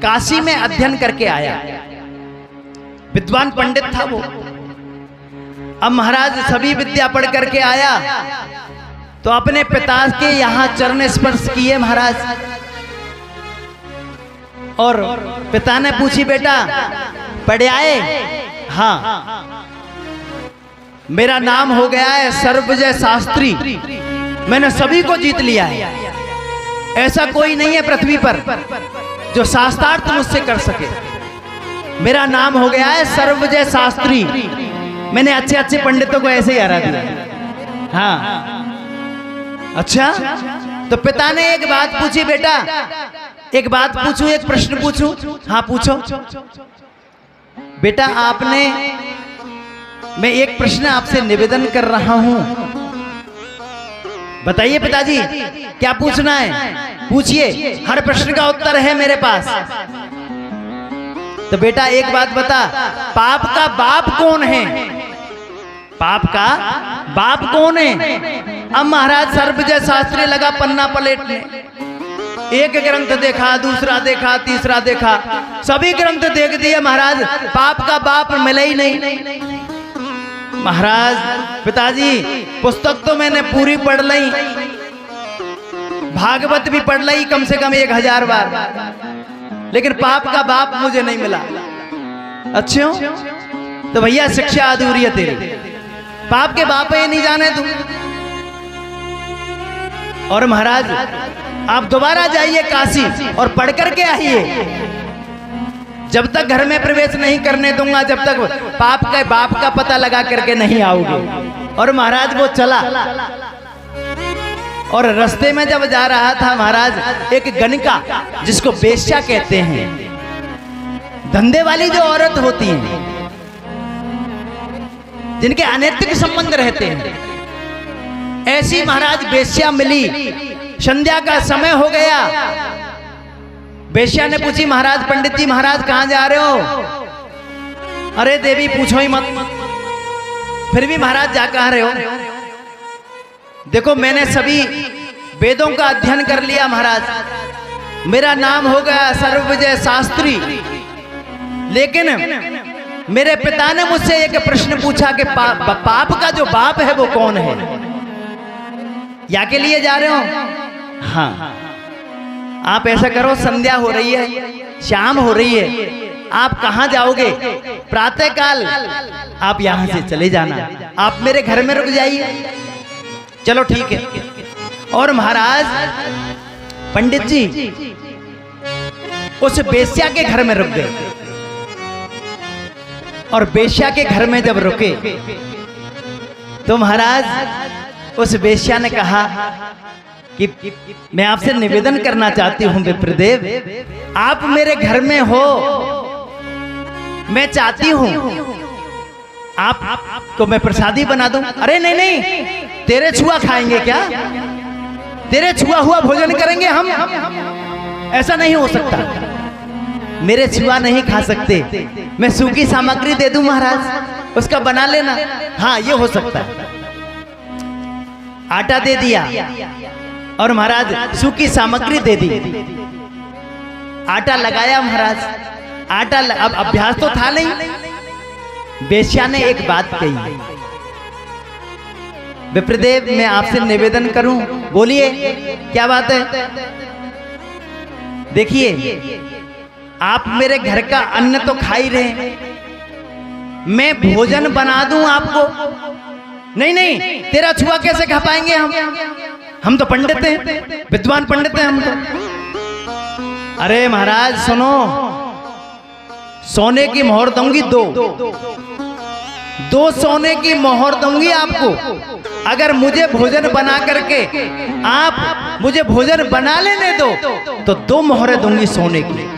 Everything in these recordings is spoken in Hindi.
काशी में अध्ययन करके आया, विद्वान पंडित था वो। अब महाराज सभी विद्या पढ़ करके आया तो अपने पिता के यहाँ चरण स्पर्श किए महाराज, और पिता ने पूछी, बेटा पढ़ आए? हाँ, मेरा नाम हो गया है सर्वजय शास्त्री, मैंने सभी को जीत लिया है, ऐसा कोई नहीं है पृथ्वी पर जो शास्त्रार्थ मुझसे कर सके। मेरा नाम हो गया है सर्वजय शास्त्री, मैंने अच्छे अच्छे पंडितों को ऐसे ही हरा दिया। हाँ, अच्छा। तो पिता ने एक बात पूछी, बेटा एक बात पूछूं, एक प्रश्न पूछूं? हाँ पूछो। बेटा आपने, मैं एक प्रश्न आपसे निवेदन कर रहा हूं, बताइए पिताजी क्या पूछना है, पूछिए, हर प्रश्न का उत्तर है मेरे पास। तो बेटा एक बात बता, पाप का बाप कौन है? पाप का बाप कौन है? अब महाराज सर्वजय शास्त्री लगा पन्ना पलटने, एक ग्रंथ देखा, दूसरा देखा, तीसरा देखा, सभी ग्रंथ देख दिए महाराज, पाप का बाप मिले ही नहीं। महाराज पिताजी पुस्तक तो मैंने पूरी पढ़ ली, भागवत भी पढ़ ली कम से कम 1000 बार, लेकिन पाप का बाप मुझे नहीं मिला। अच्छा, तो भैया शिक्षा अधूरी है तेरी, पाप के बाप ये नहीं जाने तू। और महाराज आप दोबारा जाइए काशी और पढ़ करके आइए, जब तक घर में प्रवेश नहीं करने दूंगा, जब तक पाप के बाप का पता लगा करके नहीं आओगे। और महाराज वो चला, और रास्ते में जब जा रहा था महाराज, एक गणिका जिसको वेश्या कहते हैं, धंधे वाली जो औरत होती है, जिनके अनैतिक संबंध रहते हैं, ऐसी महाराज वेश्या मिली। संध्या का समय हो गया, वेश्या ने पूछी, महाराज पंडित जी महाराज कहां जा रहे हो? अरे देवी पूछो ही मत, फिर भी महाराज जा कहां रहे हो? देखो मैंने सभी वेदों का अध्ययन कर लिया महाराज, मेरा नाम हो गया सर्वजय शास्त्री, लेकिन मेरे पिता ने मुझसे एक प्रश्न पूछा कि पाप का जो बाप है वो कौन है? या के लिए जा रहे हो? हाँ, आप ऐसा करो, संध्या हो रही है, शाम हो रही है, आप कहां जाओगे? प्रातः काल आप यहां से चले जाना, आप मेरे घर में रुक जाइए। चलो ठीक है। और महाराज पंडित जी उस वेश्या के घर में रुक गए, और वेश्या के घर में जब रुके तो महाराज उस वेश्या ने कहा कि मैं आपसे निवेदन करना चाहती हूं विप्रदेव, आप मेरे घर में हो, मैं चाहती हूं आपको मैं प्रसादी बना दूं। अरे नहीं नहीं, तेरे छुआ खाएंगे क्या? तेरे छुआ हुआ भोजन करेंगे हम? ऐसा नहीं हो सकता, मेरे छुआ नहीं खा सकते, मैं सूखी सामग्री दे दूं महाराज, उसका बना लेना। हाँ ये हो सकता है। आटा दे दिया और महाराज सूखी सामग्री दे दी, आटा लगाया महाराज, आटा अब अभ्यास तो था नहीं। वेश्या ने एक बात कही, विप्रदेव मैं आपसे निवेदन करूं, बोलिए क्या बात है? देखिए आप मेरे घर का अन्न तो खा ही रहे, मैं भोजन बना दूं आपको? नहीं नहीं, तेरा छुआ कैसे खा पाएंगे हम तो पंडित हैं, विद्वान पंडित हैं हम तो। अरे महाराज सुनो, सोने की मोहर दूंगी, दो सोने की मोहर दूंगी आपको, अगर मुझे भोजन बना करके आप मुझे भोजन बना लेने दो तो 2 मोहरें दूंगी सोने की।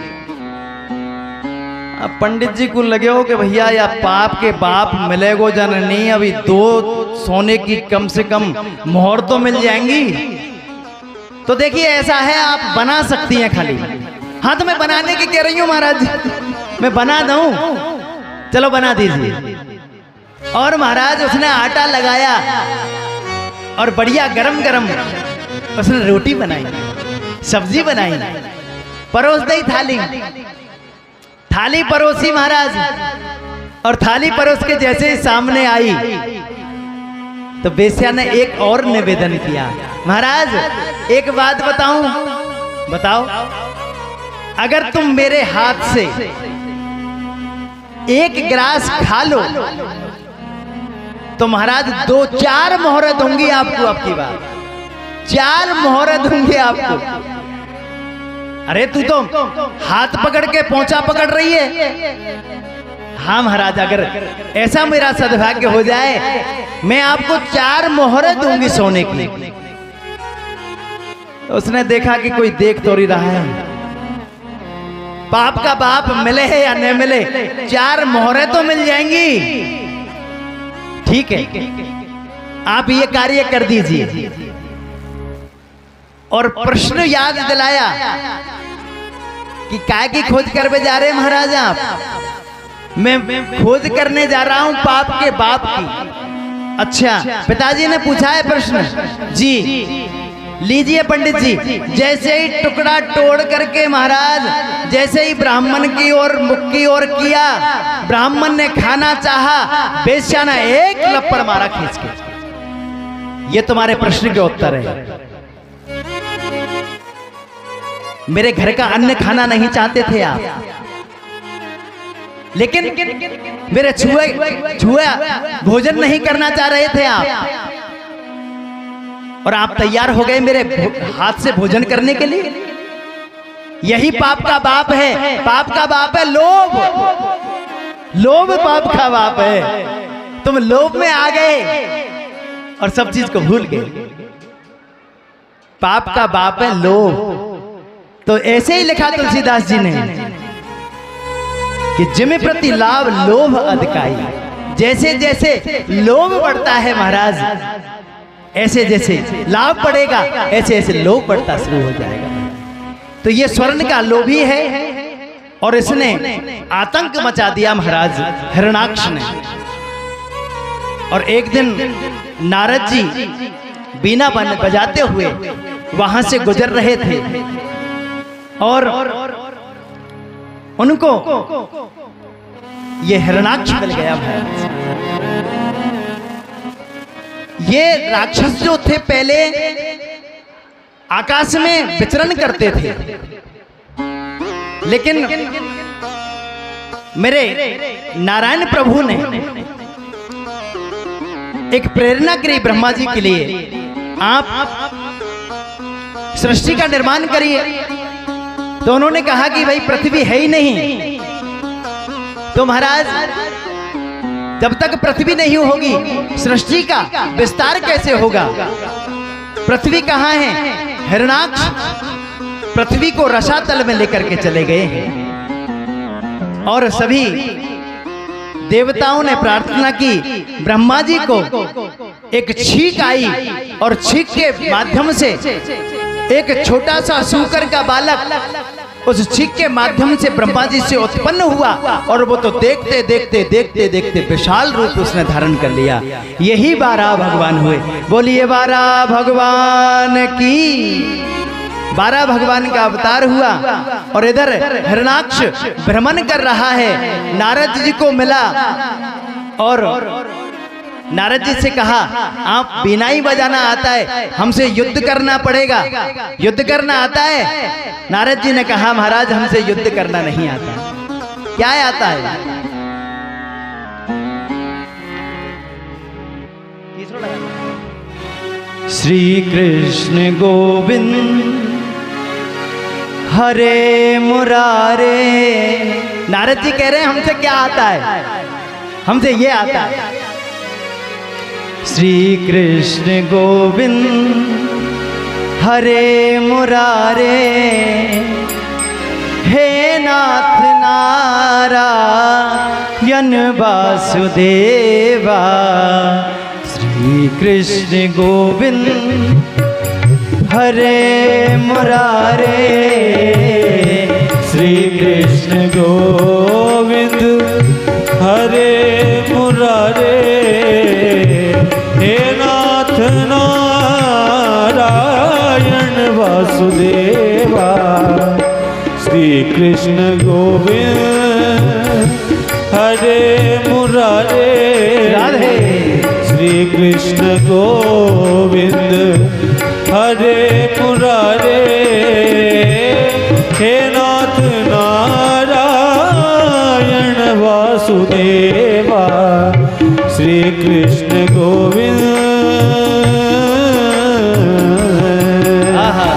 अब पंडित जी को लगे हो कि भैया या पाप के बाप मिलेगो जननी, अभी 2 सोने की कम से कम मोहर तो मिल जाएंगी। तो देखिए ऐसा है, आप बना सकती हैं खाली। हाँ तो मैं बनाने की कह रही हूँ महाराज, मैं बना दूं, चलो बना दीजिए। और महाराज उसने आटा लगाया और बढ़िया गरम गरम उसने रोटी बनाई, सब्जी बनाई, परोस दी थाली। थाली परोसी महाराज, और थाली परोस के जैसे ही सामने आई तो बेस्या ने एक और निवेदन किया, महाराज एक बात बताऊं, बताओ, अगर तुम मेरे हाथ से एक गिलास खा लो तो महाराज 2-4 मोहरे दूंगी आपको, आपकी बात 4 मोहरे दूंगी आपको। अरे तू तो हाथ पकड़ के पोंछा पकड़ रही है। हाँ महाराज, अगर ऐसा मेरा सद्भाग्य हो जाए मैं आपको 4 मोहरे दूंगी सोने की। तो उसने देखा कि कोई देख तो नहीं रहा है, बाप का बाप मिले है या नहीं मिले, 4 मोहरे तो मिल जाएंगी। ठीक है, आप ये कार्य कर दीजिए। और प्रश्न याद दिलाया कि काय की खोज करने जा रहे हैं महाराज आप? मैं खोज करने जा रहा हूं पाप के बाप की। अच्छा, पिताजी ने पूछा है प्रश्न? जी, लीजिए पंडित जी। जैसे ही टुकड़ा तोड़ करके महाराज, जैसे ही ब्राह्मण की ओर मुख की ओर किया, ब्राह्मण ने खाना चाहा, बेश्या ने एक लपड़ मारा खींच के। ये तुम्हारे प्रश्न के उत्तर है। मेरे घर का अन्न खाना नहीं चाहते थे आप, लेकिन मेरे छुआ भोजन नहीं करना चाह रहे थे आप, और आप तैयार हो गए मेरे हाथ से भोजन करने के लिए। यही पाप का बाप है। पाप का बाप है लोभ। लोभ पाप का बाप है। तुम लोभ में आ गए और सब चीज को भूल गए। पाप का बाप है लोभ। तो ऐसे ही लिखा तुलसीदास जी ने कि जिम प्रति लाभ लोभ अधिकाई। जैसे जैसे लोभ बढ़ता है महाराज, ऐसे जैसे लाभ बढ़ेगा, ऐसे ऐसे लोभ बढ़ता शुरू हो जाएगा। तो ये स्वर्ण का लोभी है और इसने आतंक मचा दिया महाराज हिरण्याक्ष ने। और एक दिन नारद जी बीना बजाते हुए वहां से गुजर रहे थे और उनको ये हिरण्याक्ष मिल गया महाराज। ये राक्षस जो थे पहले आकाश में विचरण करते थे, लेकिन मेरे नारायण प्रभु ने एक प्रेरणा करी ब्रह्मा जी के लिए, आप सृष्टि का निर्माण करिए। तो उन्होंने कहा कि भाई पृथ्वी है ही नहीं, तो महाराज जब तक पृथ्वी नहीं होगी सृष्टि का विस्तार कैसे होगा? पृथ्वी कहाँ है? हिरण्याक्ष पृथ्वी को रसातल में लेकर के चले गए हैं। और सभी देवताओं ने प्रार्थना की, ब्रह्मा जी को एक छींक आई और छींक के माध्यम से एक छोटा सा सूकर का बालक उस छींक के माध्यम से ब्रह्मा जी से उत्पन्न हुआ, और वो तो देखते देखते देखते देखते विशाल रूप उसने धारण कर लिया। यही 12 भगवान हुए। बोलिए 12 भगवान की। 12 भगवान का अवतार हुआ। और इधर हिरण्याक्ष भ्रमण कर रहा है, नारद जी को मिला और नारद जी से कहा आप बीना ही बजाना आता है, हमसे युद्ध करना पड़ेगा। युद्ध करना आता है? नारद जी ने कहा महाराज हमसे युद्ध करना नहीं आता। क्या आता है? श्री कृष्ण गोविंद हरे मुरारे। नारद जी कह रहे हैं हमसे क्या आता है? हमसे ये आता है। श्री कृष्ण गोविंद हरे मुरारे, हे नाथ नारायण वासुदेवा। श्री कृष्ण गोविंद हरे मुरारे, श्री कृष्ण गोविंद हरे मुरारे, हे नाथ नारायण वासुदेवा। कृष्ण गोविंद हरे मुरारे राधे। श्री कृष्ण गोविंद हरे मुरारे हे नाथ नारायण वासुदेवा श्री कृष्ण गोविंद। आहा,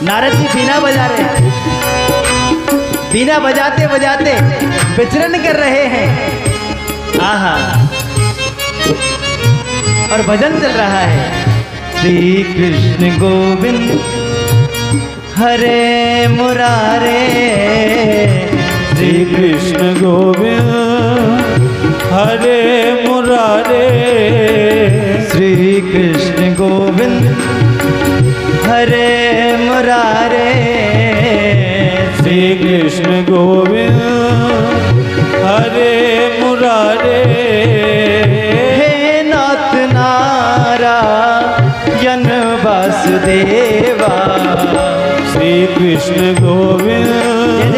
नारद जी बीना बजा रहे हैं, बीना बजाते बजाते विचरण कर रहे हैं। आहा, और भजन चल रहा है। श्री कृष्ण गोविंद हरे मुरारे श्री कृष्ण गोविंद हरे मुरारे श्री कृष्ण गोविंद हरे मुरारे श्री कृष्ण गोविंद हरे मुरारे हे नाथ नारायण वासुदेवा श्री कृष्ण गोविंद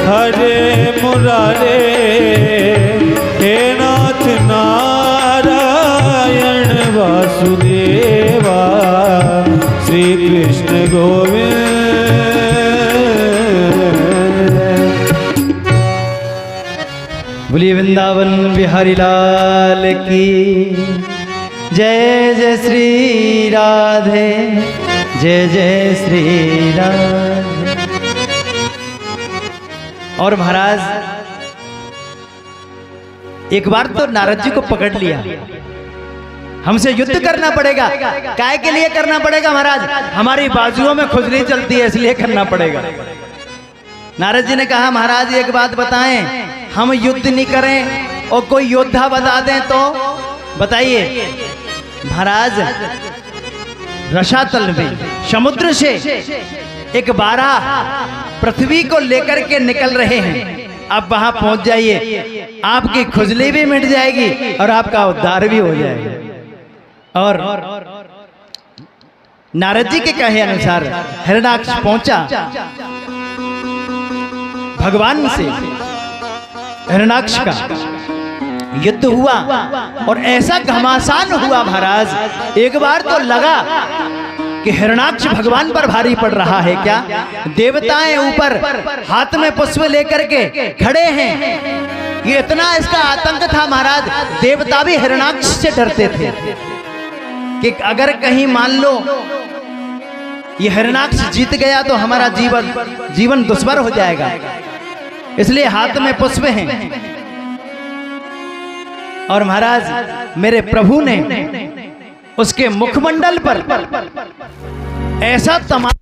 हरे मुरारे हे नाथ नारायण वासुदेवा श्री कृष्ण गोविंद। बोलिए वृंदावन बिहारी लाल की जय। जय श्री राधे, जय जय श्री राधे। और महाराज एक बार तो नारद जी को पकड़ लिया, हमसे युद्ध करना पड़ेगा। काय के लिए करना पड़ेगा महाराज? हमारी बाजुओं में खुजली चलती है, इसलिए करना पड़ेगा। नारद जी ने कहा महाराज एक बात बताएं, हम युद्ध नहीं करें और कोई योद्धा बता दें तो बताइए। महाराज रसातल में समुद्र से एक बारह पृथ्वी को लेकर के निकल रहे हैं। आप वहां पहुंच जाइए, आपकी खुजली भी मिट जाएगी और आपका उद्धार भी हो जाएगा। और नारद जी के कहे अनुसार हिरण्याक्ष पहुंचा, भगवान से हिरण्याक्ष का युद्ध हुआ और ऐसा घमासान हुआ महाराज, एक बार तो लगा कि हिरण्याक्ष भगवान पर भारी पड़ रहा है क्या। देवताएं ऊपर हाथ में पुष्प लेकर के खड़े हैं। ये इतना इसका आतंक था महाराज, देवता भी हिरण्याक्ष से डरते थे कि अगर कहीं मान लो ये हिरण्याक्ष जीत गया तो हमारा जीवन दुश्मन हो जाएगा, इसलिए हाथ में पुष्प हैं। और महाराज मेरे प्रभु ने उसके मुखमंडल पर ऐसा तमाशा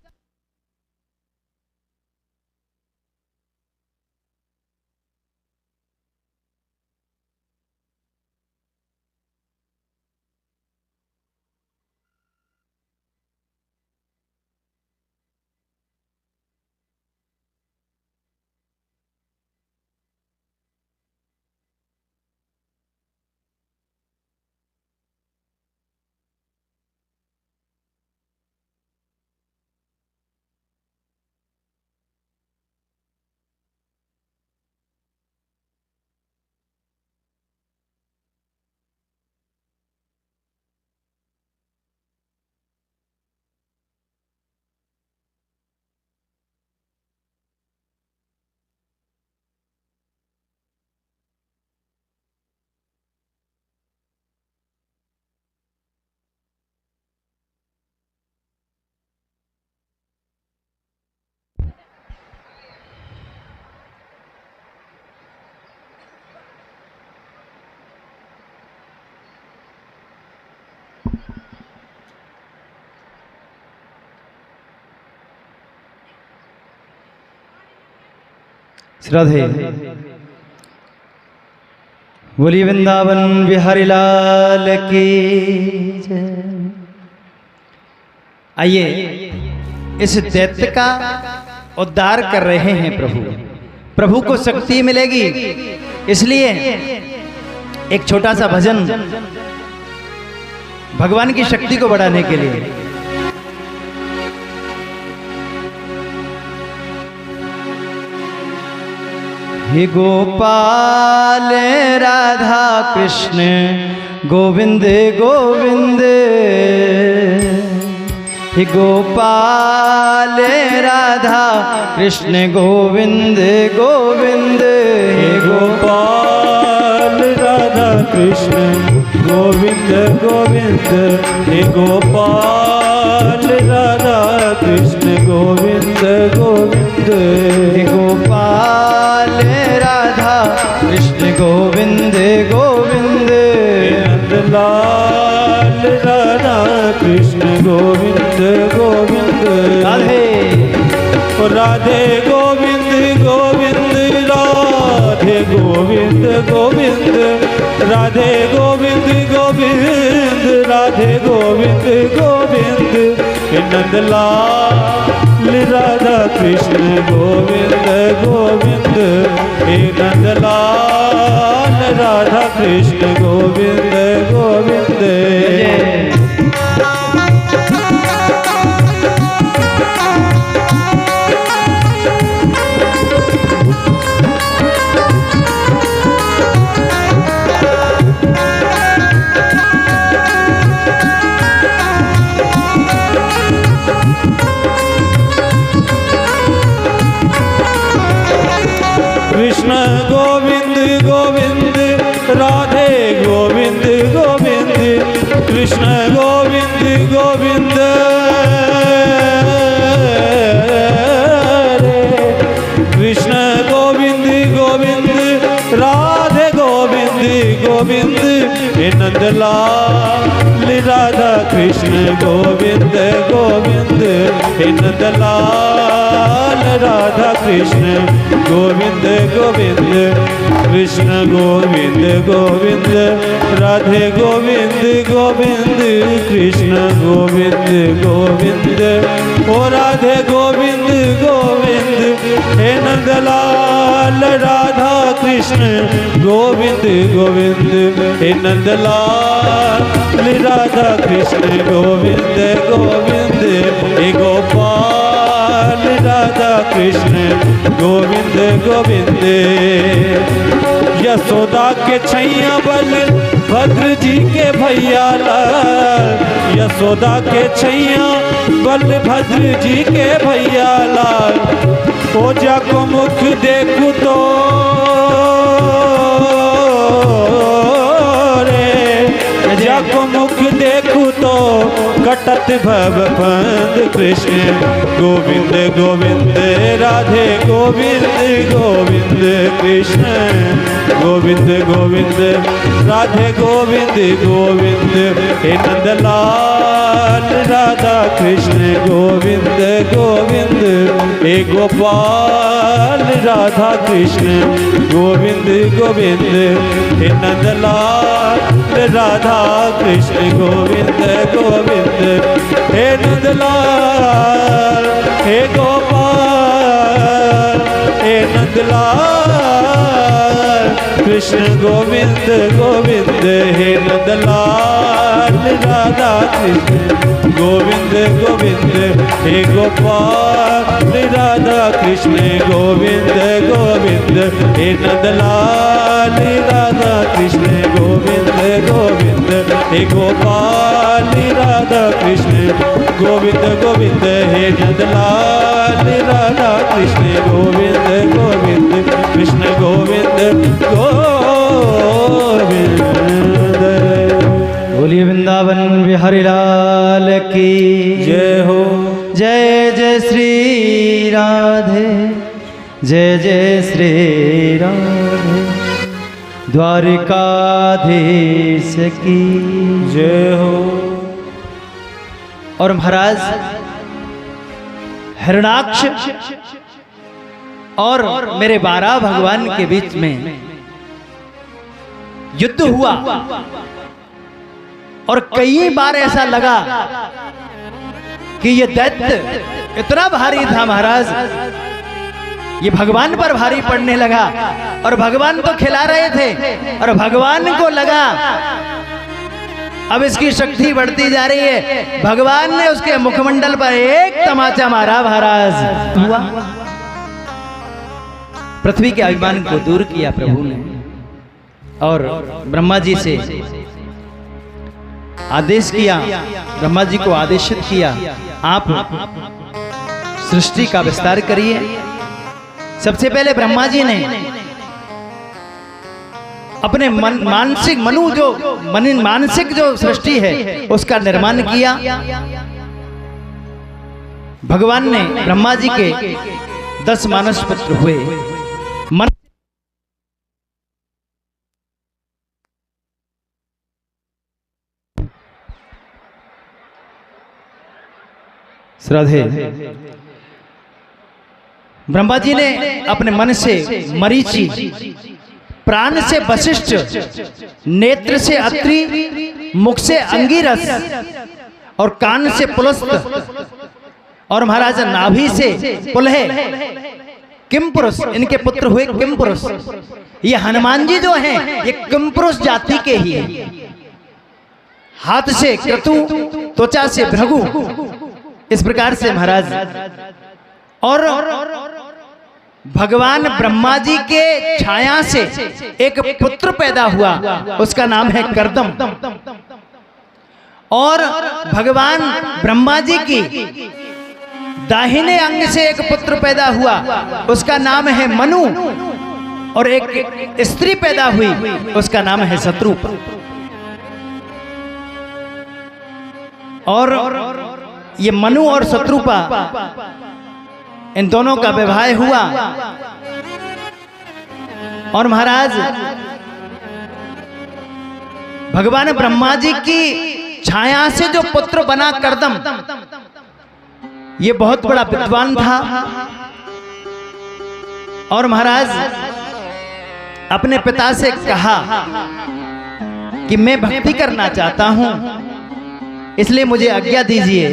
श्रद्धे। बोली वृंदावन बिहारी लाल की जय। आइए इस दैत्य का उद्धार कर रहे हैं प्रभु। प्रभु को शक्ति मिलेगी, इसलिए एक छोटा सा भजन भगवान की शक्ति को बढ़ाने के लिए। हे गोपाल राधा कृष्ण गोविंद गोविंद, हे गोपाल राधा कृष्ण गोविंद गोविंद, हे गोपाल राधा कृष्ण गोविंद गोविंद, हे गोपाल राधा कृष्ण गोविंद गोविंद, हे गोपाल राधा कृष्ण गोविंद गोविंद, नंदलाल राधा कृष्ण गोविंद गोविंद, राधे राधे गोविंद गोविंद, राधे गोविंद गोविंद, राधे गोविंद गोविंद, राधे गोविंद गोविंद, नंदलाल राधा कृष्ण गोविंद गोविंद, हे नंदलाल राधा कृष्ण गोविंद गोविंद। कृष्ण गोविंद गोविंद, राधे गोविंद गोविंद, कृष्ण गोविंद गोविंद, कृष्ण गोविंद गोविंद, राधे गोविंद गोविंद, हे नंदलाल राधा कृष्ण गोविंद गोविंद, हे नंदलाल राधा कृष्ण गोविंद गोविंद, कृष्ण गोविंद गोविंद, राधे गोविंद गोविंद, कृष्ण गोविंद गोविंद, ओ राधे गोविंद गोविंद, हे नंदलाल राधा कृष्ण गोविंद गोविंद, हे नंदलाल राधा कृष्ण गोविंद गोविंद, हे गोपाल राधा कृष्ण गोविंद गोविंद, यशोदा के छैया बल भद्र जी के भैया लाल, यशोदा के छैया बल भद्र जी के भैया लाल, ओजा को मुख देखू तो को मुख देखू तो कटत भव बंद, कृष्ण गोविंद गोविंद, राधे गोविंद गोविंद, कृष्ण गोविंद गोविंद, राधे गोविंद गोविंद, हे नंदलाल राधा कृष्ण गोविंद गोविंद, हे गोपाल राधा कृष्ण गोविंद गोविंद, हे नंदलाल राधा कृष्ण गोविंद गोविंद, हे नंदलाल, हे गोपाल, हे नंदलाल कृष्ण गोविंद गोविंद, हे नंदलाल राधा कृष्ण गोविंद गोविंद, हे गोपाल राधा कृष्ण गोविंद गोविंद, हे नंदलाल राधा कृष्ण गोविंद गोविंद, हे गोपाल राधा कृष्ण गोविंद गोविंद, हे नंदलाल राधा कृष्ण गोविंद गोविंद, कृष्ण गोविंद गोविंद। बोलिए वृंदावन बिहारी लाल की जय हो। जय जय श्री राधे, जय जय श्री राधे, द्वारिकाधीश की जय हो। और महाराज हिरणाक्ष और मेरे 12 भगवान के बीच में युद्ध हुआ और कई बार ऐसा लगा कि ये दैत्य इतना भारी था महाराज, ये भगवान पर भारी पड़ने लगा। और भगवान तो खिला रहे थे और भगवान को लगा अब इसकी शक्ति बढ़ती जा रही है। भगवान ने उसके मुखमंडल पर एक तमाचा मारा महाराज, हुआ पृथ्वी के अभिमान को दूर किया प्रभु ने और ब्रह्मा जी से आदेश किया, ब्रह्मा जी को आदेशित किया, आप सृष्टि का विस्तार करिए। सबसे पहले ब्रह्मा जी ने अपने मानसिक जो सृष्टि है उसका निर्माण किया। भगवान ने ब्रह्मा जी के 10 मानस पुत्र हुए। श्रद्धे ब्रह्मा जी ने अपने मन से मरीचि, प्राण से वशिष्ठ, नेत्र से अत्रि, मुख से अंगिरस और कान से पुलस्त और महाराज नाभि से पुलहे किम पुरुष, इनके पुत्र हुए किम पुरुष। ये हनुमान जी जो हैं ये किम पुरुष जाति के ही हैं। हाथ से क्रतु, त्वचा से भृगु, इस प्रकार से महाराज। और भगवान ब्रह्मा जी के छाया से एक पुत्र पैदा हुआ, उसका नाम है कर्दम। और भगवान ब्रह्मा जी की दाहिने अंग से एक पुत्र पैदा हुआ, उसका नाम है मनु। और एक स्त्री पैदा हुई, उसका नाम है शत्रुप। और ये मनु और शत्रुपा, इन दोनों का विवाह हुआ। और महाराज भगवान ब्रह्मा जी की छाया से जो पुत्र बना कर्दम, ये बहुत बड़ा विद्वान था। और महाराज अपने पिता से कहा कि मैं भक्ति करना चाहता हूं, इसलिए मुझे आज्ञा दीजिए।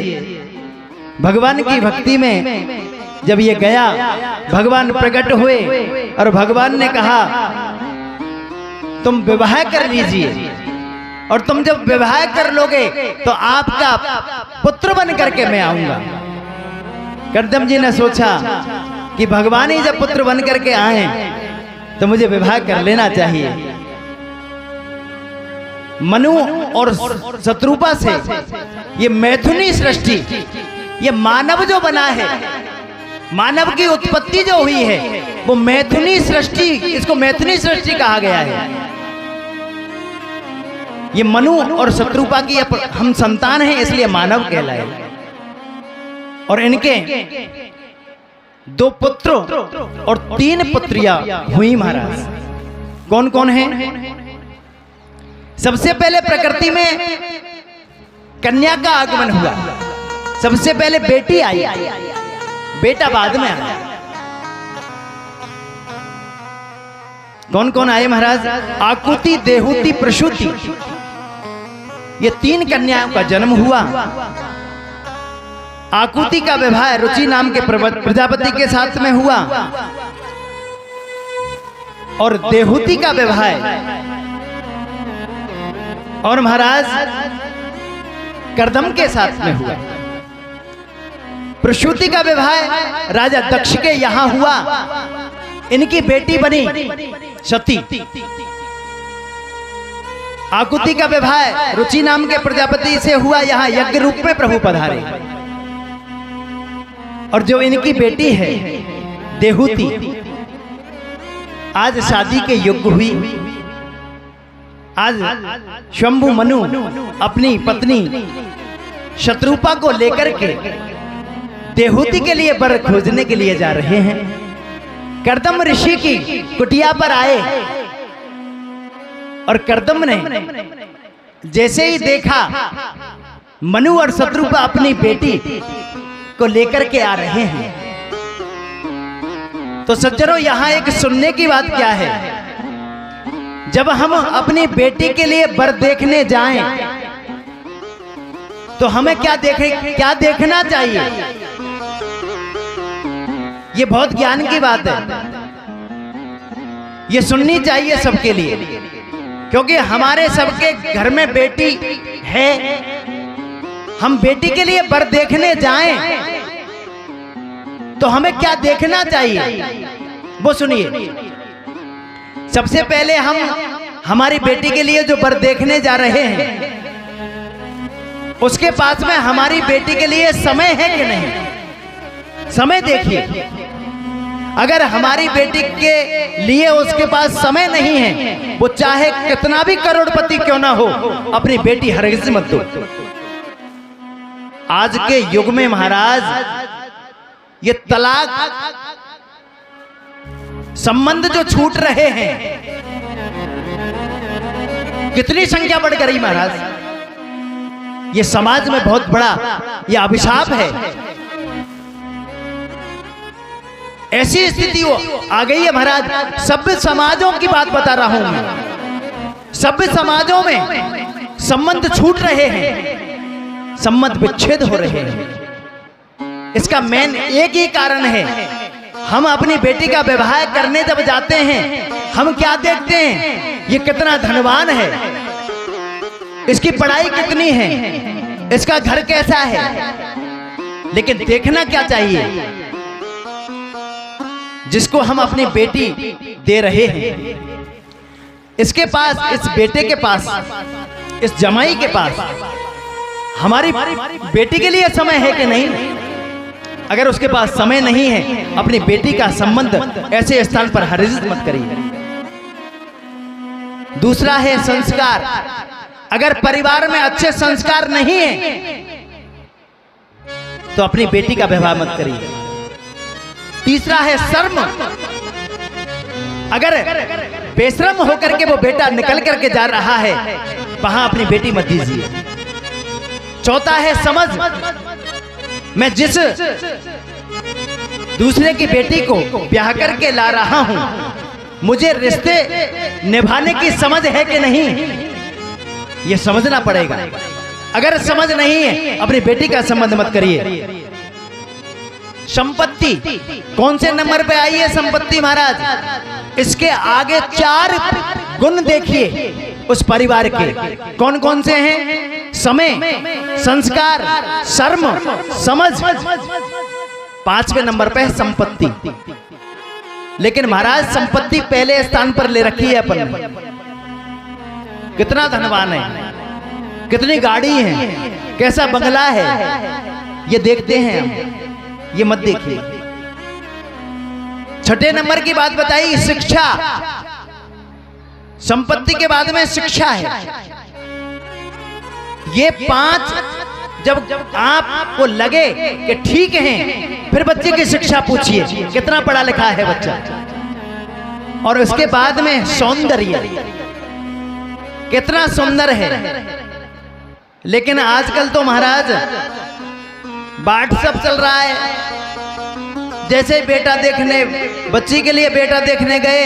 भगवान की भक्ति में जब ये गया, भगवान प्रकट हुए और भगवान ने कहा तुम विवाह कर लीजिए, और तुम जब विवाह कर लोगे तो आपका पुत्र बन करके मैं आऊंगा। कर्दम जी ने सोचा कि भगवान ही जब पुत्र बन करके आए तो मुझे विवाह कर लेना चाहिए। मनु और शत्रुपा से ये मैथुनी सृष्टि, ये मानव जो बना है, मानव की उत्पत्ति जो हुई है वो मैथुनी सृष्टि, इसको मैथुनी सृष्टि कहा गया है। ये मनु और शत्रुपा की हम संतान हैं, इसलिए मानव कहलाए। और इनके 2 पुत्र और 3 पुत्रियां हुई महाराज। कौन कौन है? सबसे पहले प्रकृति में कन्या का आगमन हुआ। सबसे पहले बेटी आई, बेटा बाद में आया। कौन कौन आए महाराज? आकुति, देहुति, प्रसूति, ये 3 कन्याओं का जन्म हुआ। आकुति का विवाह रुचि नाम के प्रजापति के साथ में हुआ, और देहुति का विवाह और महाराज कर्दम के साथ में हुआ। प्रसूति का विवाह राजा दक्ष के यहां हुआ, इनकी बेटी बनी सती। आकुति का विवाह रुचि नाम के प्रजापति से हुआ, यहां यज्ञ रूप में प्रभु पधारे। और जो इनकी बेटी है देहुति, आज शादी के योग्य हुई। आज शंभु मनु अपनी पत्नी शत्रुपा को लेकर के देहुति के लिए वर खोजने के लिए जा रहे हैं। कर्दम ऋषि की कुटिया पर आए, और कर्दम ने जैसे ही देखा मनु और शत्रुपा अपनी बेटी को लेकर के आ रहे हैं, तो सज्जनों यहां एक सुनने की बात क्या है, जब हम अपनी बेटी के लिए वर देखने जाएं तो हमें क्या देखना चाहिए? ये बहुत ज्ञान की बात है, ये सुननी चाहिए सबके लिए, क्योंकि हमारे सबके घर में बेटी है। हम बेटी के लिए वर देखने जाएं तो हमें क्या देखना चाहिए? वो सुनिए। सबसे पहले हम हमारी बेटी के लिए जो वर देखने जा रहे हैं, उसके पास में हमारी बेटी के लिए समय है कि नहीं? समय देखिए। अगर हमारी बेटी के लिए उसके पास समय नहीं है, वो चाहे कितना भी करोड़पति क्यों ना हो, अपनी बेटी हरगिज मत दो। आज के युग में महाराज ये तलाक संबंध जो छूट रहे हैं, कितनी संख्या बढ़ गई महाराज। ये समाज में बहुत बड़ा ये अभिशाप है। ऐसी स्थिति आ गई है महाराज। सभ्य समाजों की बात बता रहा हूं मैं। सभ्य समाजों में संबंध छूट रहे हैं, संबंध विच्छेद हो रहे हैं। इसका मेन एक ही कारण है, हम अपनी बेटी का विवाह करने जब जाते हैं, हम क्या देखते हैं? ये कितना धनवान है, इसकी पढ़ाई कितनी है, इसका घर कैसा है। लेकिन देखना क्या चाहिए? जिसको हम अपनी बेटी दे रहे हैं, इसके पास, इस बेटे के पास, इस जमाई के पास हमारी बेटी के लिए समय है कि नहीं? अगर उसके पास समय नहीं है, अपनी बेटी का संबंध ऐसे स्थान पर हरगिज मत करिए। दूसरा है संस्कार। अगर परिवार में अच्छे संस्कार नहीं है, तो अपनी बेटी का विवाह मत करिए। तीसरा है शर्म। अगर बेशर्म होकर के वो बेटा निकल करके जा रहा है, वहां अपनी बेटी मत दीजिए। चौथा है समझ। मैं जिस दूसरे की बेटी को ब्याह करके ला रहा हूं, मुझे रिश्ते निभाने की समझ है कि नहीं, ये समझना पड़ेगा। अगर समझ नहीं है, अपनी बेटी का संबंध मत करिए। संपत्ति कौन से नंबर पे आई है संपत्ति महाराज? इसके आगे 4 गुण देखिए उस परिवार के। कौन कौन से हैं? समय, संस्कार, शर्म, समझ। 5वें नंबर पे है संपत्ति। लेकिन महाराज संपत्ति पहले स्थान पर ले रखी है अपन। कितना धनवान है, कितनी गाड़ी है, कैसा बंगला है, ये देखते हैं हम, ये मत देखिए। 6ठे नंबर की बात बताई, शिक्षा। संपत्ति के बाद में शिक्षा है। ये 5 जब आपको लगे कि ठीक हैं, फिर बच्चे की शिक्षा पूछिए, कितना पढ़ा लिखा है बच्चा। और उसके बाद में सौंदर्य, कितना सुंदर है। लेकिन आजकल तो महाराज व्हाट्सएप चल रहा है। जैसे बेटा देखने, बच्ची के लिए बेटा देखने गए,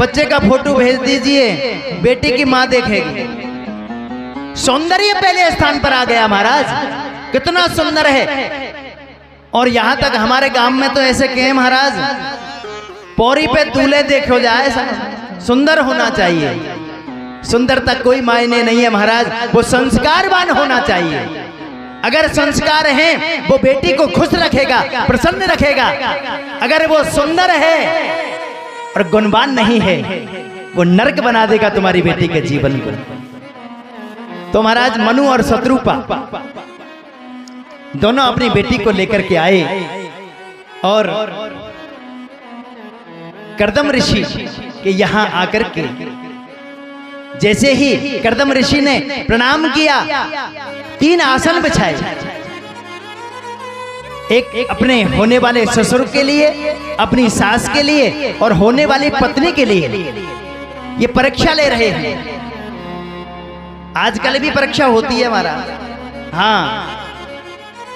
बच्चे का फोटो भेज दीजिए, बेटी की मां देखेगी। सौंदर्य पहले स्थान पर आ गया महाराज, कितना सुंदर है। और यहां तक हमारे गांव में तो ऐसे कहे महाराज, पौरी पे दूल्हे देखो जाए, सुंदर होना चाहिए। सुंदरता कोई मायने नहीं है महाराज, वो संस्कारवान होना चाहिए। अगर संस्कार हैं, वो बेटी को खुश रखेगा, प्रसन्न रखेगा। अगर वो सुंदर है और गुणवान नहीं है, वो नरक बना देगा तुम्हारी बेटी के जीवन को। तो महाराज मनु और शत्रुपा दोनों अपनी बेटी को लेकर के आए और कर्दम ऋषि के यहां आकर के जैसे ही कर्दम ऋषि ने प्रणाम किया, 3 आसन बिछाए। एक अपने होने वाले ससुर के लिए, अपनी सास के लिए और होने वाली पत्नी के लिए। ये परीक्षा ले रहे हैं। आजकल भी परीक्षा होती है महाराज। हाँ,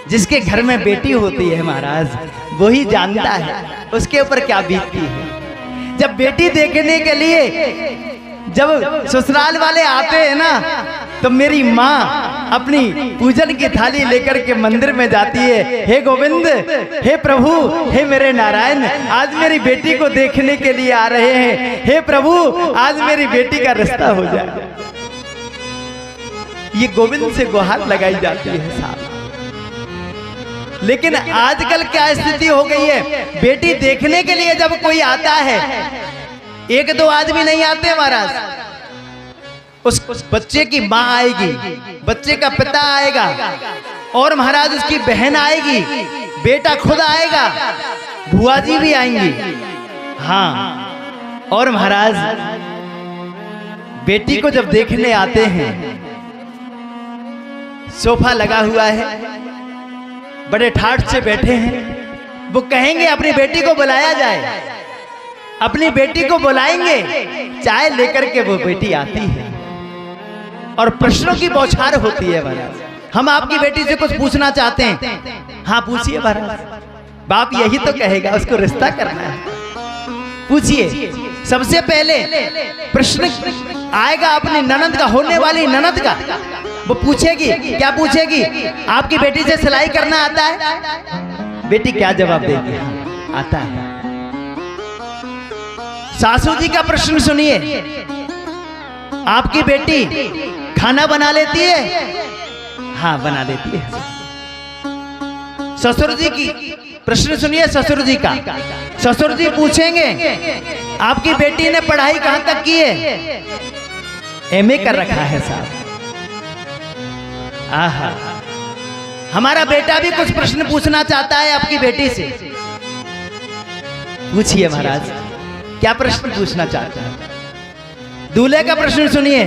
जिसके घर में बेटी होती है महाराज, वही जानता है उसके ऊपर क्या बीतती है। जब बेटी देखने के लिए जब ससुराल वाले आते हैं ना, तो मेरी माँ अपनी पूजन की थाली लेकर के मंदिर में जाती है। हे गोविंद, हे प्रभु, हे मेरे नारायण, आज मेरी बेटी को देखने के लिए आ रहे हैं। हे प्रभु, आज मेरी बेटी का रिश्ता हो जाए। ये गोविंद से गुहार लगाई जाती है साहब। लेकिन आजकल क्या स्थिति हो गई है, बेटी देखने के लिए जब कोई आता है, एक दो आदमी नहीं आते महाराज, उस बच्चे की माँ आएगी, बच्चे का पिता आएगा, और महाराज उसकी बहन आएगी, बेटा खुद आएगा, बुआ जी भी आएंगी। हाँ, और महाराज बेटी को जब देखने आते हैं, सोफा लगा हुआ है, बड़े ठाठ से बैठे हैं, वो कहेंगे अपनी बेटी को बुलाया जाए, अपनी बेटी को बुलाएंगे, चाय लेकर के वो बेटी आती है और प्रश्नों की बौछार होती है महाराज। हम आपकी बेटी से कुछ पूछना चाहते हैं, हाँ पूछिए महाराज। बाप यही तो कहेगा, उसको रिश्ता करना है, पूछिए। सबसे पहले प्रश्न आएगा अपनी ननद का, होने वाली ननद का। वो पूछेगी, क्या पूछेगी? आपकी बेटी से सिलाई करना आता है? बेटी क्या जवाब देगी? आता है। सासू जी का प्रश्न सुनिए, आपकी बेटी खाना बना लेती है? हाँ बना लेती है। ससुर जी की प्रश्न सुनिए, ससुर जी का। ससुर जी पूछेंगे, आपकी बेटी ने पढ़ाई कहां तक की है? एमए कर रखा है साहब। आहा, हमारा बेटा भी कुछ प्रश्न पूछना चाहता है आपकी बेटी से। पूछिए महाराज, क्या प्रश्न पूछना चाहता है? दूल्हे का प्रश्न सुनिए,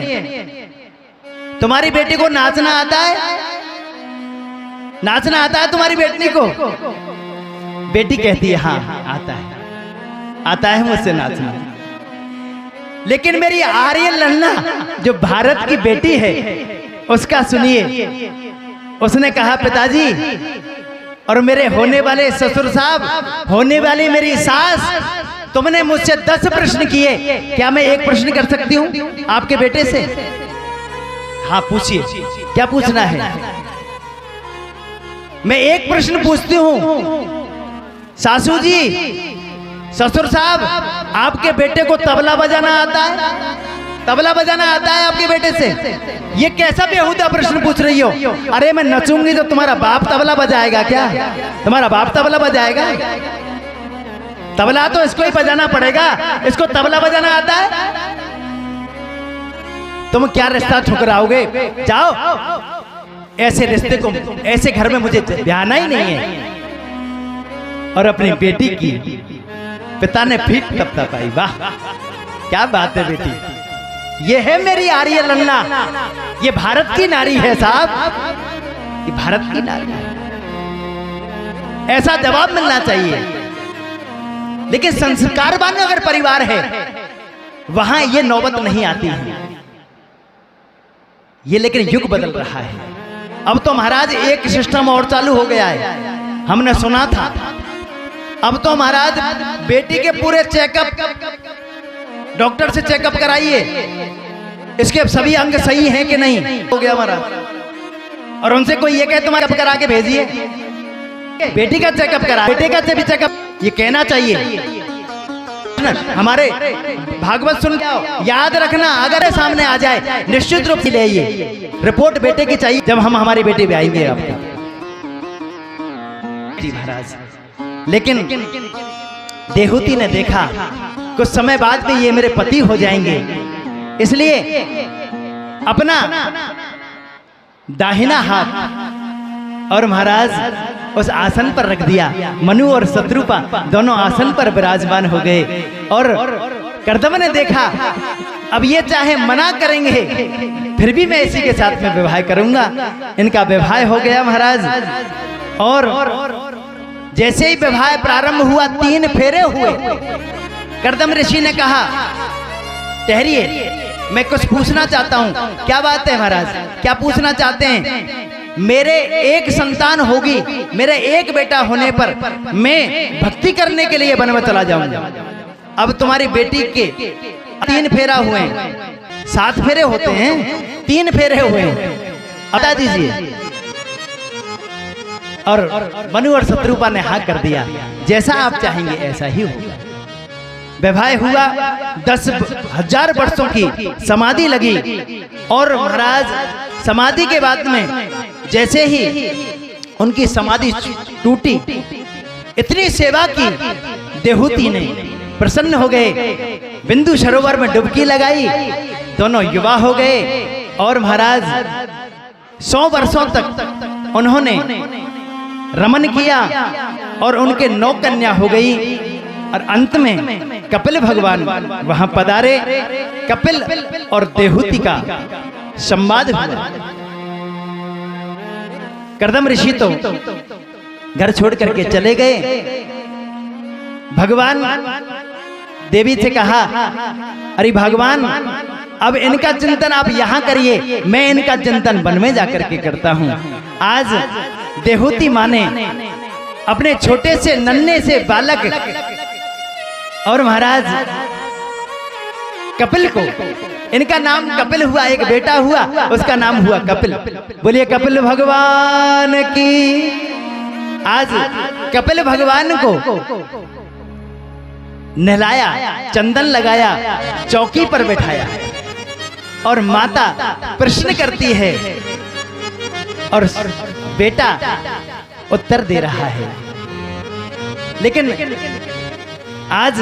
तुम्हारी बेटी को नाचना आता है? नाचना आता है तुम्हारी बेटी को? बेटी कहती है हाँ आता है, आता है मुझसे नाचना। लेकिन मेरी आर्यन लन्ना जो भारत की बेटी है, उसका सुनिए। उसने कहा, पिताजी और मेरे होने वाले ससुर साहब, होने वाली मेरी सास, तुमने मुझसे 10 प्रश्न किए, क्या मैं एक प्रश्न कर सकती हूँ आपके बेटे से? हाँ पूछिए, क्या पूछना है? मैं एक प्रश्न पूछती हूँ, सासू जी, ससुर साहब, आपके बेटे को तबला बजाना आता है? तबला बजाना आता है आपके बेटे से? ये कैसा बेहुदा प्रश्न पूछ रही हो? अरे मैं नचूंगी तो तुम्हारा बाप तबला बजाएगा क्या? तुम्हारा बाप तबला बजाएगा? तबला तो इसको ही बजाना पड़ेगा, इसको तबला बजाना आता है? तुम क्या रिश्ता ठुकराओगे? जाओ, ऐसे रिश्ते को, ऐसे घर में मुझे ब्याहना ही नहीं है। और अपनी बेटी की पिता ने पीठ थपथपाई। वाह क्या बात है बेटी, ये है मेरी आर्य लन्ना, ये भारत की नारी है साहब, ये भारत की नारी है। ऐसा जवाब मिलना चाहिए। लेकिन संस्कारवान अगर परिवार है, वहां ये नौबत नहीं आती है। ये लेकिन युग बदल रहा है। अब तो महाराज एक सिस्टम और चालू हो गया है, हमने सुना था। अब तो महाराज बेटी के पूरे चेकअप, डॉक्टर से चेकअप कराइए, इसके सभी अंग सही हैं कि नहीं, हो गया महाराज। और उनसे कोई ये कहे तुम्हारा चेकअप करा के भेजिए, बेटी का चेकअप करा, बेटे का भी चेकअप, ये कहना चाहिए। हमारे भागवत सुन याद रखना, अगर सामने आ जाए निश्चित रूप से ले आइए, रिपोर्ट बेटे की चाहिए जब हम हमारी बेटी भी आएंगे आपको महाराज। लेकिन देहूती ने देखा कुछ समय बाद में ये मेरे पति हो जाएंगे, इसलिए अपना दाहिना हाथ और महाराज उस आसन पर रख दिया। मनु और शत्रुपा दोनों आसन पर विराजमान हो गए। और कर्दम ने देखा अब ये चाहे मना करेंगे फिर भी मैं इसी के साथ में विवाह करूंगा। इनका विवाह हो गया महाराज। और जैसे ही विवाह प्रारंभ हुआ 3 फेरे हुए। कर्दम ऋषि ने कहा ठहरिए, मैं कुछ पूछना चाहता हूँ। क्या बात है महाराज, क्या पूछना चाहते हैं? मेरे एक संतान होगी, मेरे एक बेटा होने पर मैं भक्ति करने के लिए वन में चला जाऊंगा। अब तुम्हारी बेटी के 3 फेरा हुए, 7 फेरे होते हैं, 3 फेरे हुए, बता दीजिए। और मनु और शत्रुपा ने हाँ कर दिया, जैसा आप चाहेंगे ऐसा ही होगा। विवाह हुआ, 10,000 वर्षों की समाधि लगी। और महाराज समाधि के बाद में जैसे ही उनकी समाधि टूटी। इतनी सेवा की देहूती ने, प्रसन्न हो गए, बिंदु सरोवर में डुबकी लगाई, दोनों युवा हो गए और महाराज 100 वर्षों तक उन्होंने रमन किया और उनके 9 कन्या हो गई। और अंत में कपिल भगवान वहां पधारे। कपिल और देहूती का संवाद हुआ। कर्दम ऋषि तो घर छोड़ करके चले गए। भगवान देवी से कहा, अरे भगवान अब इनका चिंतन आप यहाँ करिए, मैं इनका चिंतन वन में जाकर के करता हूँ। आज देहूती माँ ने अपने छोटे से नन्हे से बालक और महाराज कपिल को, इनका नाम कपिल हुआ, एक बेटा हुआ, उसका नाम हुआ कपिल। बोलिए कपिल भगवान की। आज कपिल भगवान को नहलाया, चंदन लगाया, चौकी पर बैठाया और माता प्रश्न करती है और बेटा उत्तर दे रहा है। लेकिन आज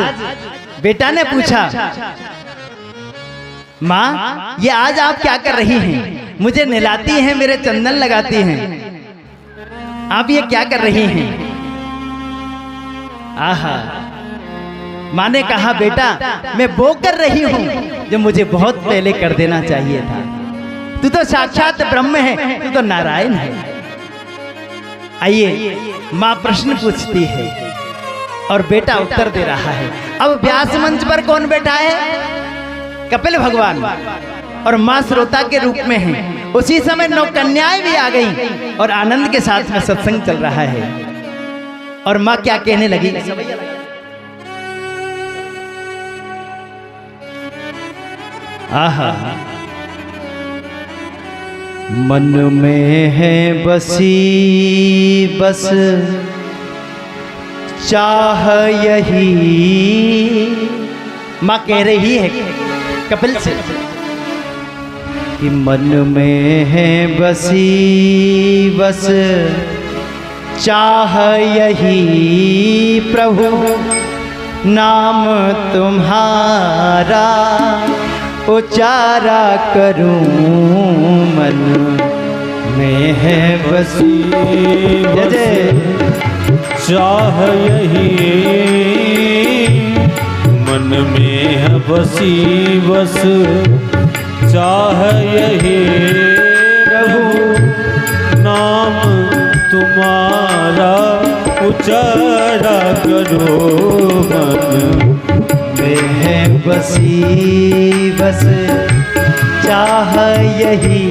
बेटा ने पूछा, माँ ये आज आप क्या कर रही हैं? मुझे नहलाती हैं, मेरे चंदन लगाती हैं, आप ये क्या कर रही हैं? आहा। माँ ने कहा, बेटा मैं वो कर रही हूं जो मुझे बहुत पहले कर देना चाहिए था। तू तो साक्षात ब्रह्म है, तू तो नारायण है। आइए, माँ प्रश्न पूछती है और बेटा उत्तर दे रहा है। अब व्यास मंच पर कौन बैठा है? कपिल भगवान और माँ श्रोता के रूप में है। उसी समय 9 कन्याएं भी आ गई और आनंद के साथ में सत्संग चल रहा है। और माँ क्या कहने लगी? आहा। मन में है बसी बस चाह यही, माँ कह रही है कपिल से कि मन में है बसी बस चाह यही प्रभु नाम तुम्हारा उचारा करूं मन में है बसी चाह यही मन में है बसी बस चाह यही प्रभु नाम तुम्हारा उचारा करो मन में है बसी बस चाह यही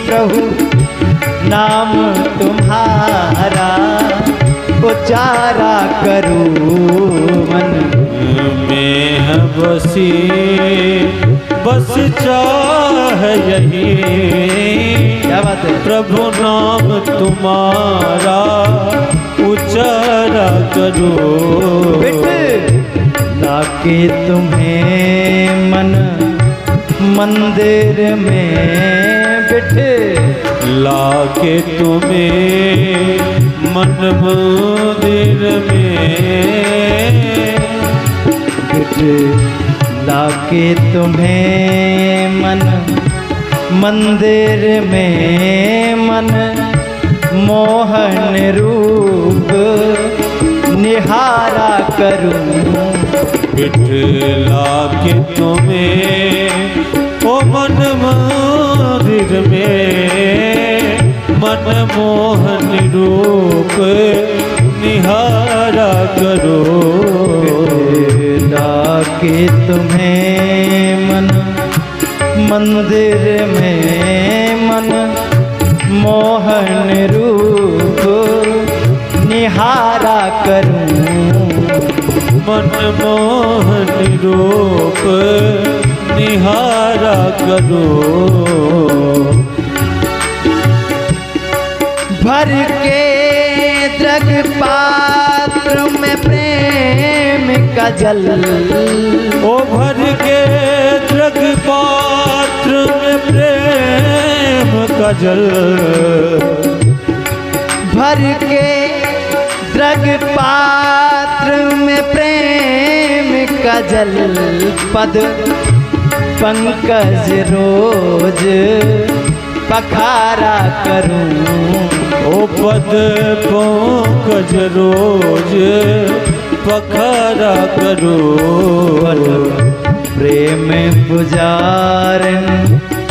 प्रभु नाम तुम्हारा उचारा करूं मन में है बसी बस चाह यही। क्या बात है? प्रभु नाम तुम्हारा उचारा करो। लाके तुम्हें मन मंदिर में बिठे, लाके तुम्हें मन मंदिर में बिठे, लाके तुम्हें मन मंदिर में मन मोहन रूप निहारा करूं। बिठला के तुम्हें ओ मन मंदिर में मन मोहन रूप निहारा करो। बिठला के तुम्हें मन मंदिर में मन मोहन रूप निहारा करूं। मन मोहन रूप निहारा करो। भर के द्रग पात्र में प्रेम का जल, ओ भर के द्रग पात्र में प्रेम का जल। भर के द्रग पात्र में प्रेम का जल पद पंकज रोज पखारा करूं। ओ पद पंकज रोज पखारा करूं। प्रेम पुजारन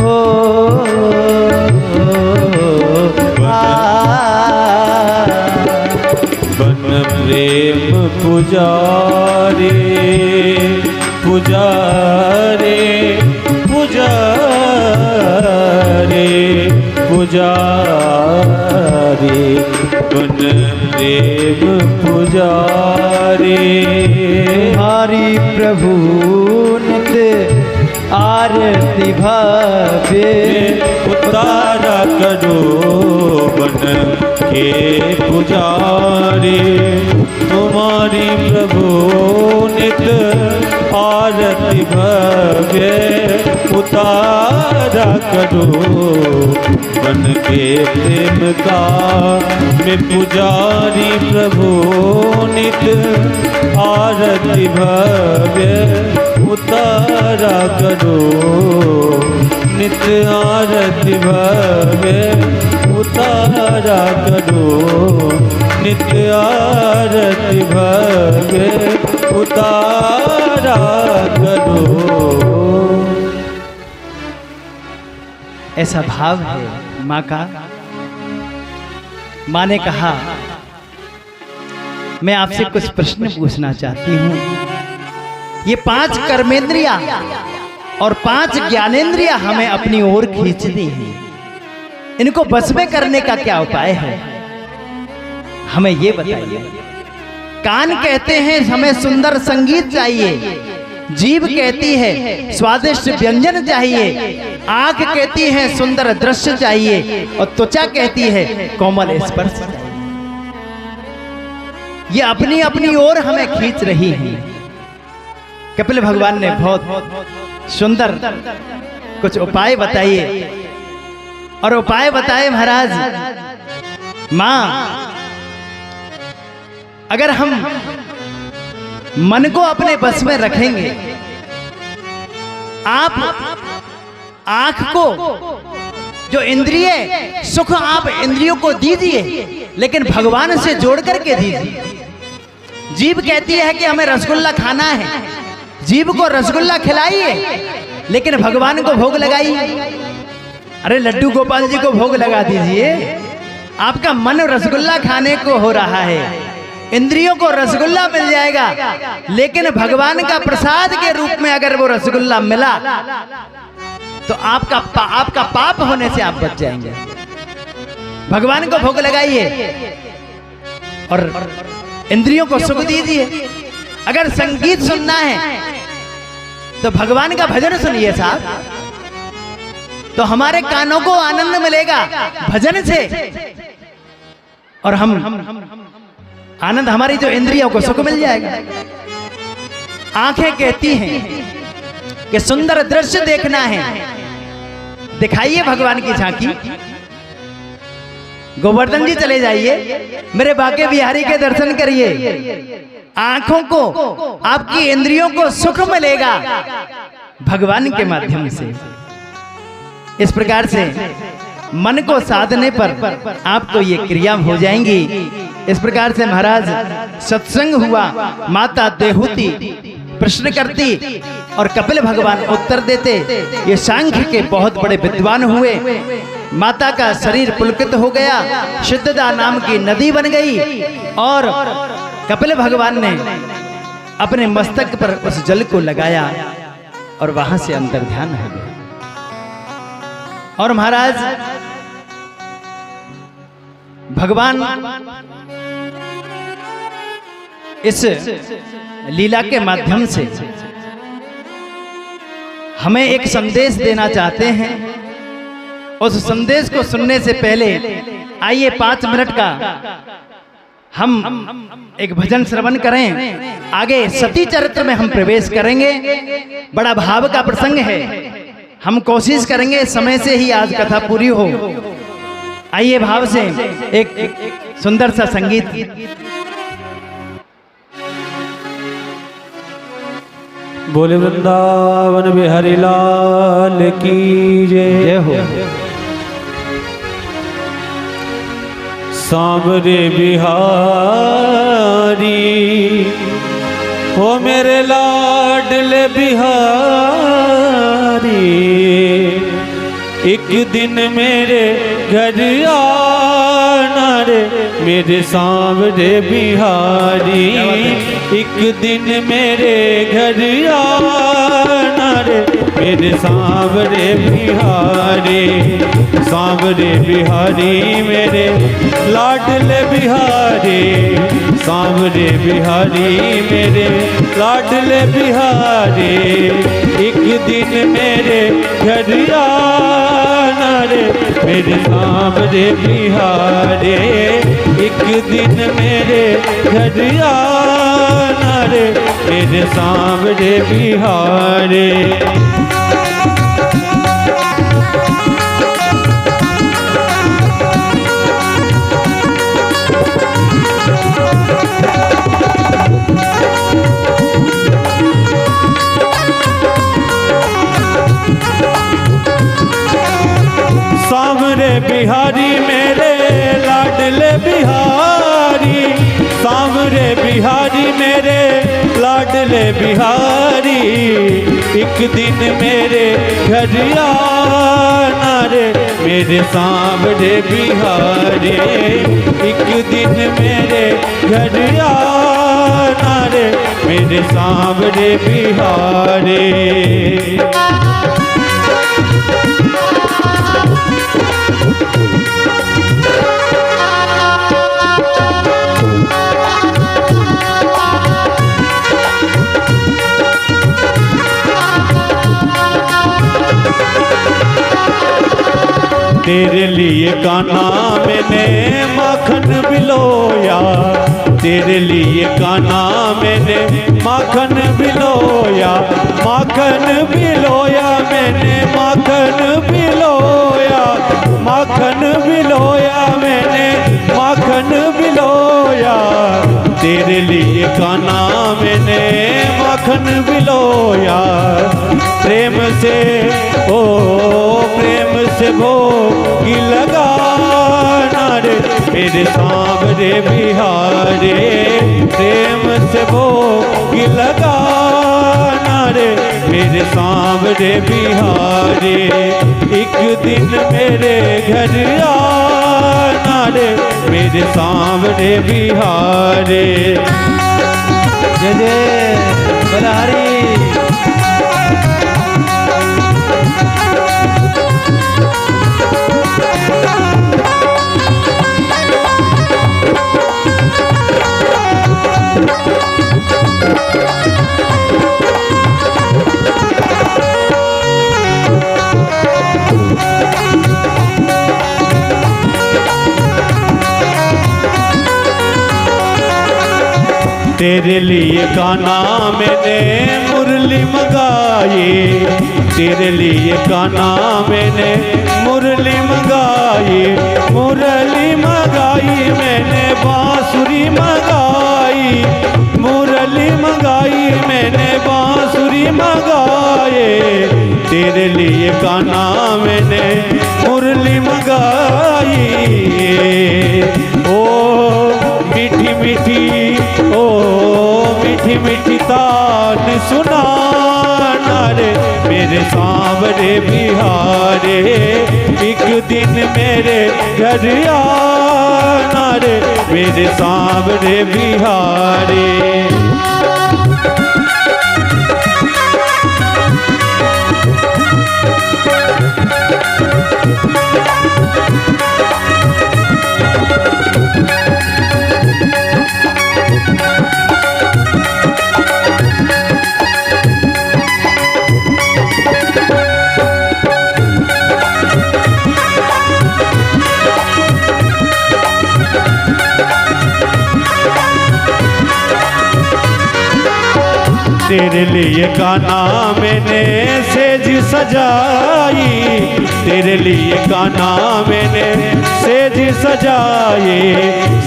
हो बन प्रेम पुजारे पुजारे पुजारे पुजारे बन प्रेम पुजारे। हरि प्रभु नित आरती भव्य उतारा करो बन के पुजारी। तुम्हारी प्रभु नित आरती भव्य उतारा करो बन के प्रेम का मैं पुजारी। प्रभु नित आरती भव्य उतारा करो नित्य आरती भव्य उतारा करो नित्य आरती भव्य उतारा करो। ऐसा भाव है माँ का। माँ ने कहा मैं आपसे कुछ प्रश्न पूछना चाहती हूँ। ये 5 कर्मेंद्रिया और 5 ज्ञानेंद्रिया हमें अपनी ओर खींचती हैं। इनको बस में करने का क्या उपाय है, हमें ये बताइए। कान कहते हैं हमें सुंदर संगीत चाहिए, जीभ कहती है स्वादिष्ट व्यंजन चाहिए, आंख कहती है सुंदर दृश्य चाहिए और त्वचा कहती है कोमल स्पर्श। ये अपनी अपनी ओर हमें खींच रही हैं। कपिल भगवान ने बहुत सुंदर कुछ उपाय बताइए और उपाय बताए महाराज। मां, अगर हम मन को अपने बस में रखेंगे, आप आंख को जो इंद्रिय सुख आप इंद्रियों को दीजिए, लेकिन भगवान से जोड़ करके दीजिए। जीभ कहती है कि हमें रसगुल्ला खाना है, जीभ को रसगुल्ला खिलाइए लेकिन भगवान को भोग लगाइए। अरे लड्डू गोपाल जी को भोग लगा दीजिए। आपका मन रसगुल्ला खाने को हो रहा है, इंद्रियों को रसगुल्ला मिल जाएगा, लेकिन भगवान का प्रसाद के रूप में अगर वो रसगुल्ला मिला तो आपका पाप होने से आप बच जाएंगे। भगवान को भोग लगाइए और इंद्रियों को सुख दीजिए। अगर संगीत सुनना है तो भगवान का भजन सुनिए साहब, तो हमारे कानों को आनंद मिलेगा भजन से, और हम आनंद, हमारी जो इंद्रियों को सुख मिल जाएगा। आंखें कहती हैं कि सुंदर दृश्य देखना है, दिखाइए भगवान की झांकी। गोवर्धन जी चले जाइए, मेरे बाके बिहारी के दर्शन करिए। आंखों को, आपकी इंद्रियों को सुख मिलेगा भगवान के माध्यम से। इस प्रकार से मन को साधने पर आपको ये क्रिया हो जाएंगी। इस प्रकार से महाराज सत्संग हुआ, माता देहूती प्रश्न करती और कपिल भगवान उत्तर देते। ये सांख्य के बहुत बड़े विद्वान हुए। माता का शरीर पुलकित हो गया, सिद्धदा नाम की नदी बन गई और कपिल भगवान ने अपने मस्तक पर उस जल को लगाया और वहां से अंतर ध्यान हो गया। और महाराज भगवान इस लीला के माध्यम से हमें एक संदेश देना चाहते हैं। उस संदेश को सुनने से पहले आइए 5 मिनट का हम एक भजन श्रवण करें, आगे सती चरित्र में हम प्रवेश करेंगे। बड़ा भाव का प्रसंग है, हम कोशिश करेंगे समय से ही आज कथा पूरी हो। आइए भाव से एक सुंदर सा संगीत। बोले वृंदावन बिहारी लाल की जय हो। सांवरे बिहारी हो मेरे लाडले बिहारी, एक दिन मेरे घर आना रे मेरे सांवरे बिहारी, एक दिन मेरे घर आना रे मेरे सांवरे बिहारी। सांवरे बिहारी मेरे लाडले बिहारी, सांवरे बिहारी मेरे लाडले बिहारी, एक दिन मेरे घर आना रे मेरे सांवरे बिहारी, एक दिन मेरे घर आना रे मेरे सांवरे बिहारी। सांवरे बिहारी मेरे लाडले बिहारी, सांवरे बिहारी मेरे लाडले बिहारी, एक दिन मेरे घर आना रे मेरे सांवरे बिहारी, एक दिन मेरे घर आना रे मेरे सांवरे बिहारी। तेरे लिए कान्हा मैंने माखन बिलोया, तेरे लिए कान्हा मैंने माखन बिलोया, माखन बिलोया मैंने माखन बिलोया, माखन बिलोया मैंने माखन बिलोया, तेरे लिए कान्हा मैंने माखन बिलोया। प्रेम से ओ प्रेम से भोगी लगाना रे मेरे सांवरे बिहारी, प्रेम से भोगी लगाना रे मेरे सांवरे बिहारी, एक दिन मेरे घर आना रे मेरे सांवरे बिहारी। जय जय बलहारी। तेरे लिए कान्हा मैंने मुरली मंगाई, तेरे लिए कान्हा मैंने मुरली मंगाई, मुरली मंगाई मैंने बांसुरी मंगाई, मुरली मंगाई मैंने बांसुरी मंगाए, तेरे लिए कान्हा मैंने मुरली मंगाई। ओ मीठी मीठी ओ मीठी मीठी तान सुनाना रे मेरे सांवरे बिहारी, एक दिन मेरे घर आना रे मेरे सांवरे बिहारी। तेरे लिए गाना मैंने सेज सजाई, तेरे लिए गाना मैंने सेज सजाए,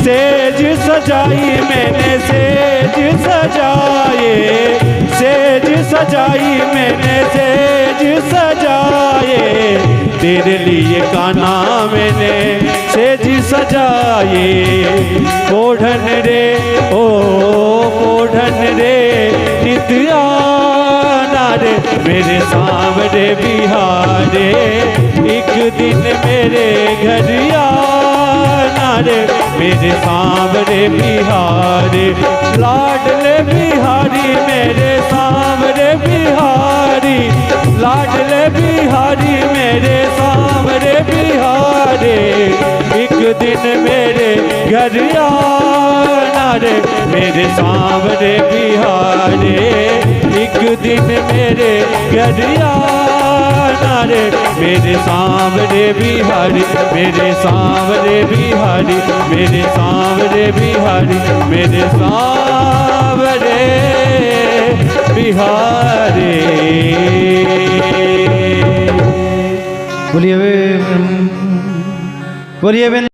सेज सजाई मैंने सेज सजाए, सेज सजाई मैंने सेज सजाए, तेरे लिए गाना मैंने सेज सजाए। ओढ़न रे ओ ओढ़न रे नित्या रे मेरे सांवरे बिहारे, एक दिन मेरे घर आना रे मेरे सांवरे बिहारे, लाडले बिहारी मेरे सांवरे बिहारी, लाडले बिहारी मेरे सांवरे बिहारे, एक दिन मेरे घर आना रे मेरे सांवरे बिहारे, एक दिन मेरे घर आना रे मेरे सांवरे बिहारी, मेरे सांवरे बिहारी, मेरे सांवरे बिहारी, मेरे सांवरे बिहारी। बोलिए बोलिए